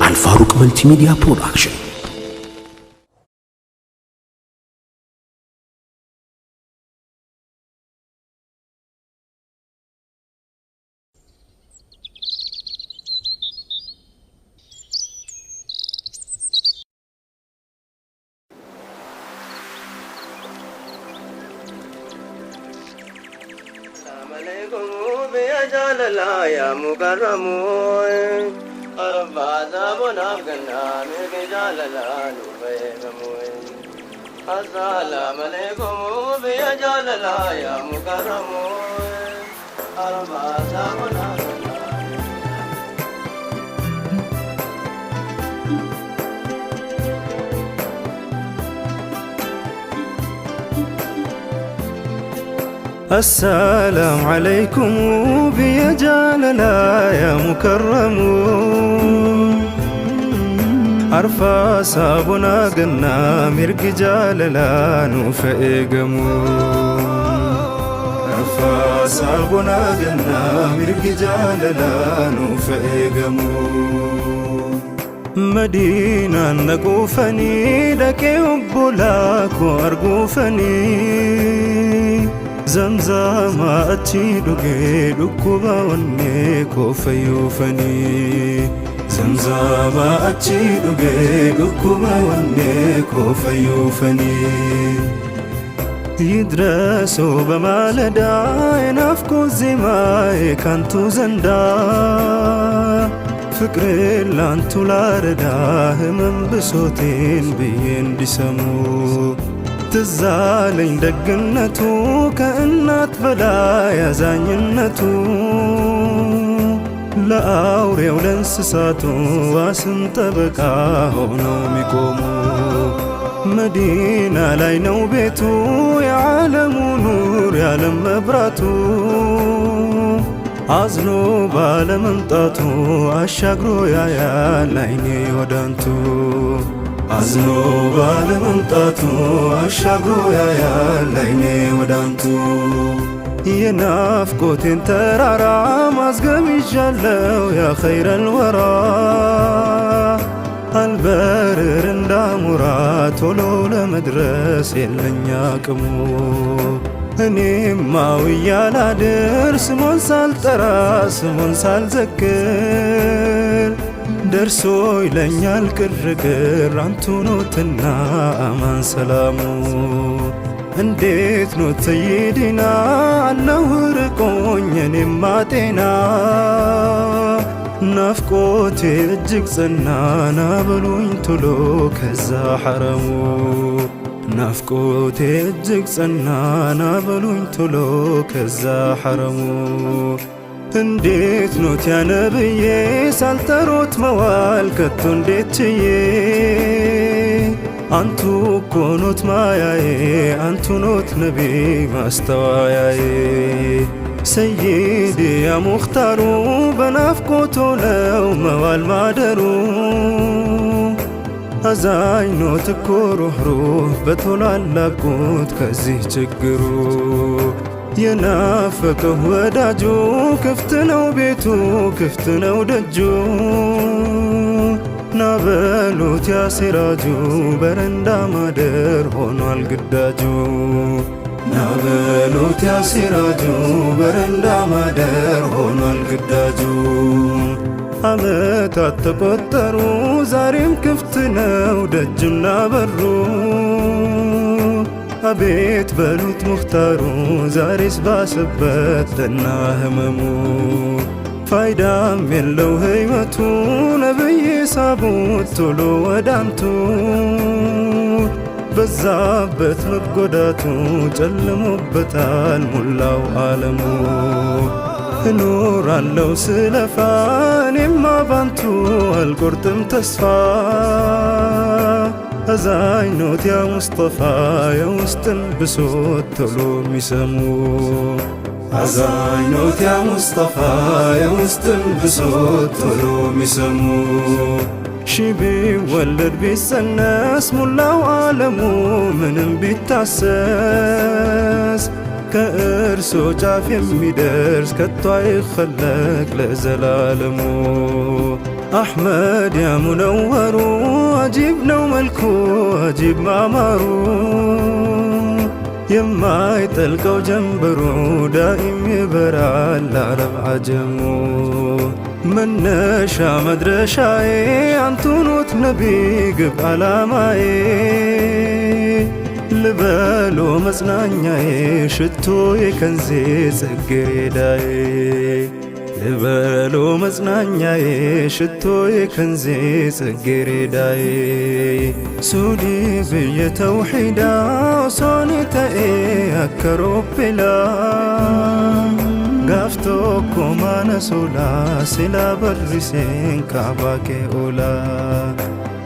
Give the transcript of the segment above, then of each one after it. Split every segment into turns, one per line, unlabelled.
الفاروق ملتي ميديا برودكشن.
لا يا مكرمون أربع زابنا بقنا من رجال لا نفهمون. السلام عليكم بيجال لا يا مكرمون أربع زابنا
السلام عليكم بيا جاللا يا مكرمون عرفا صابنا قنا مرق جاللا نفئقمون عرفا صابنا قنا مرق جاللا نفئقمون. مدينة نقوفني لكي أبولاك وأرقوفني زمزم أتي دوغي دوكوبا ونيكو فيوفني زمزم أتي دوغي دوكوبا ونيكو فيوفني. يدرسوا بمالدا ينافكو زماي كانتو زندا فكر لانتو لاردا همم بصوتين بين دسمو. تزالين دقنتو كأنات بلا يزانينتو لأوري ولنسساتو واسم طبقا هونو ميقومو. مدينة لاينو بيتو يعالم نور يعلم مبراتو عزلو بالممطاتو أشاقرو يا لايني ودانتو عزلو بالممطاتو أشاقرو يا لايني ودانتو. ينافقوتين ترارا مازقمي جالو يا خير الورى البرر اندامورات ولو لمدرس يلن ياكمو. اني ماويا لادر سمون سالترا سمون سالذكر درسو يلنيال كرقر አንቱ ኖትና አማን ሰላሙ። እንዴት ኖት ሰይዲና አለሁ ርቆኝ እኔማ ጤና ናፍቆቴ እጅግ ጸና ና በሉኝ ቶሎ ከዛ ሐረሙ ናፍቆቴ እጅግ ጸና ና በሉኝ ቶሎ ከዛ ሐረሙ። እንዴት ኖት ያ ነብዬ ሳልጠሮት መዋል ከቶ እንዴት ችዬ አንቱ እኮ ኖት ማያዬ አንቱ ኖት ነቢ ማስተዋያዬ። ሰይዲ ያ ሙኽታሩ በናፍቆቶ ነው መዋል ማደሩ አዛኝ ኖት እኮ ሩህሩህ በቶሎ አላቁት ከዚህ ችግሩ። የናፈቀው ወዳጁ ክፍት ነው ቤቱ ክፍት ነው ደጁ ናበሉት ያ ሲራጁ በረንዳ ማደር ሆኗል ግዳጁ ናበሉት ያ ሲራጁ በረንዳ ማደር ሆኗል ግዳጁ። ዓመታት ተቆጠሩ ዛሬም ክፍት ነው ደጁና በሩ አቤት በሉት ሙኽታሩ ዛሬስ ባሰበት ደና ህመሙ። ፋይዳም የለው ህይወቱ ነብይ ሳቡት ቶሎ ወዳንቱ በዛበት መጎዳቱ ጨልሞበታል ሙላው ዓለሙ። እኖራለሁ ስለፋ እኔማ ባንቱ አልቆርጥም ተስፋ አዛኝ ኖት ያ ሙስጠፋ የውስጥን ብሶት ቶሎ ሚሰሙ አዛኝ ኖት ያ ሙስጠፋ የውስጥን ብሶት ቶሎ ሚሰሙ። ሺ ቢወለድ ቢጸነስ ሙላው ዓለሙ ምንም ቢታሰስ كأرسو جاف يميدرس كتوي خلق لزلالمو أحمد يا منورو عجيبنا وملكو عجيب معمارو يما يتلقو جنبرو دائم يبرع العرب عجمو منشا مدرشاي عنتونوت نبي قب علاماي لبالو مزنانياي شتوي كنزي زقريداي لبالو مزنانياي شتوي كنزي زقريداي سودي بي توحيدا صوني تاي أكرو بلا قافتوكو ما نسولا سلا برسين كعبا كيولا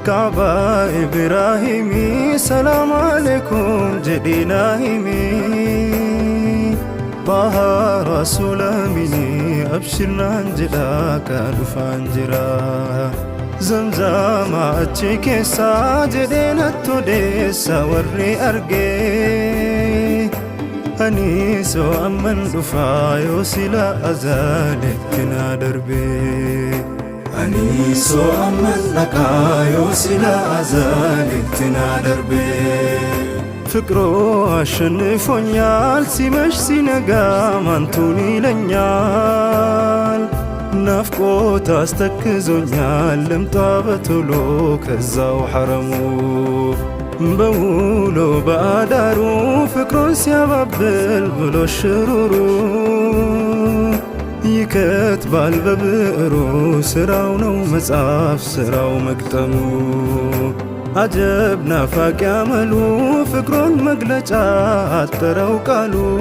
كعبا إبراهيمي سلام عليكم جديناهيمي باها رسول أميني أبشرنا انجلا كالفا انجرا زمزم أتشيكي ساجدين التوديسا وري أرقي أنيسو أمن دفايو سلا أزالتنا دربي أنيسو أمن نقايو سلا أزالتنا دربي فكرو أشنفونيال سيمش سينقا مانتوني لنيال نافقو تاستكزونيال لمطابتولو كزاو حرمو بولو بادارو فكرو سيابابل بلو الشرورو يكتب الببئرو سراونو مزاف سراو مكتمو عجبنا فاك يعملو فكرون مقلجا عطرو قالو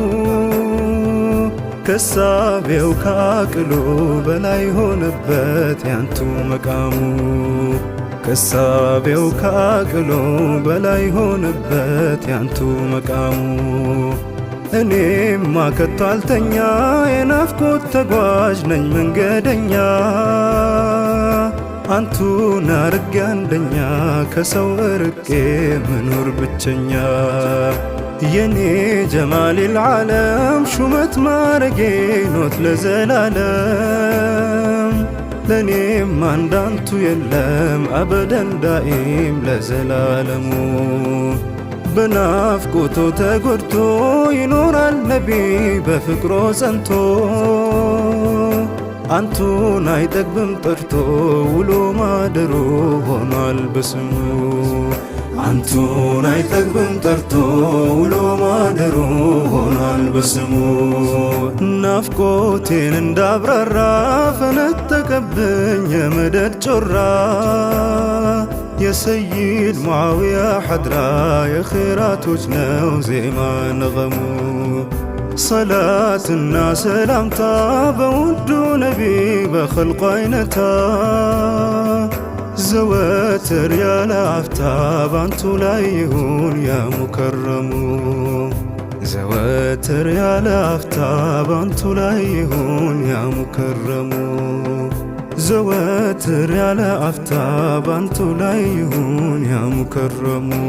كسابيو كاقلو بلا يهونبت يانتو مقامو كسابيو كاقلو بلا يهونبت يانتو مقامو اني ما كتالتنيا ينافكوت تقواجنن منقدنيا አንቱ ናርግ አንደኛ ከሰው እርቄ መኖር ብቸኛ የኔ ጀማል العالم ሹመት ማረጌ ኖት ለዘላለም ለኔም አንዳንቱ የለም አበደን ዳኢም ለዘላለሙ በናፍቆቶ ተጎድቶ ይኖራል ነቢ በፍቅሮ ጸንቶ አንቱን አይጠግብም ጠርቶ ውሎ ማደሮ ሆኗል በስሙ አንቱን አይጠግብም ጠርቶ ውሎ ማደሮ ሆኗል በስሙ ናፍቆቴን እንዳብራራ ፈነጠቀብኝ የመደድ ጮራ የሰይድ ሙዓዊያ ሐድራ የኺራቶች ነው ዜማ ነغሙ صلاتنا سلامتا بودو نبي بخلق عينتا زواتر يا لعفتا بانتو لايهون يا مكرمو زواتر يا لعفتا بانتو لايهون يا مكرمو زواتر يا لعفتا بانتو لايهون يا مكرمو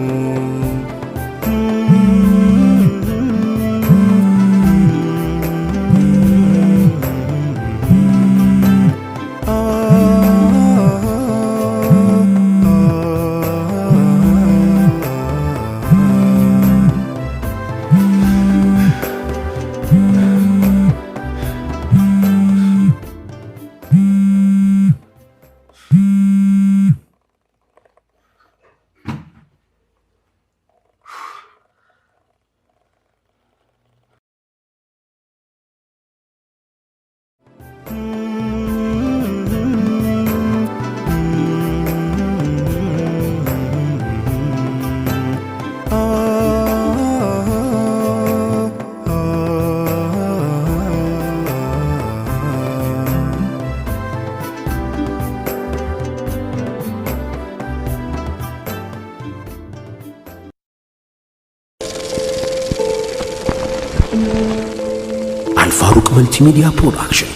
አልፋሩቅ መልቲሚዲያ ፕሮዳክሽን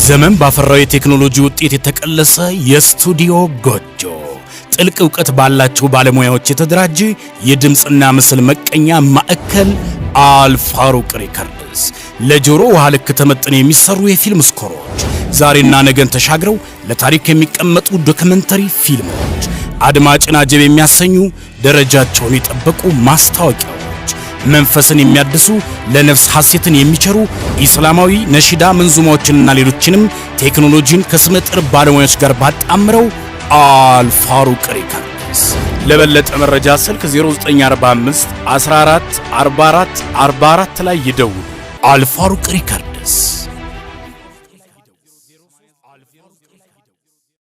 ዘመን ባፈራው የቴክኖሎጂ ውጤት የተቀለሰ የስቱዲዮ ጎጆ ጥልቅ ዕውቀት ባላቸው ባለሙያዎች የተደራጀ የድምጽና ምስል መቀኛ ማዕከል አልፋሩቅ ሪከርድስ ለጆሮ ውሃ ልክ ተመጥነው የሚሰሩ የፊልም ስኮሮች፣ ዛሬና ነገን ተሻግረው ለታሪክ የሚቀመጡ ዶክመንተሪ ፊልሞች፣ አድማጭን አጀብ የሚያሰኙ ደረጃቸውን የጠበቁ ማስታወቂያዎች፣ መንፈስን የሚያድሱ ለነፍስ ሐሴትን የሚቸሩ ኢስላማዊ ነሺዳ መንዙማዎችንና ሌሎችንም ቴክኖሎጂን ከስመጥር ባለሙያዎች ጋር ባጣምረው አልፋሩቅ ሪከርድስ። ለበለጠ መረጃ ስልክ 0945 14 44 44 ላይ ይደውሉ። አልፋሩቅ ሪከርድስ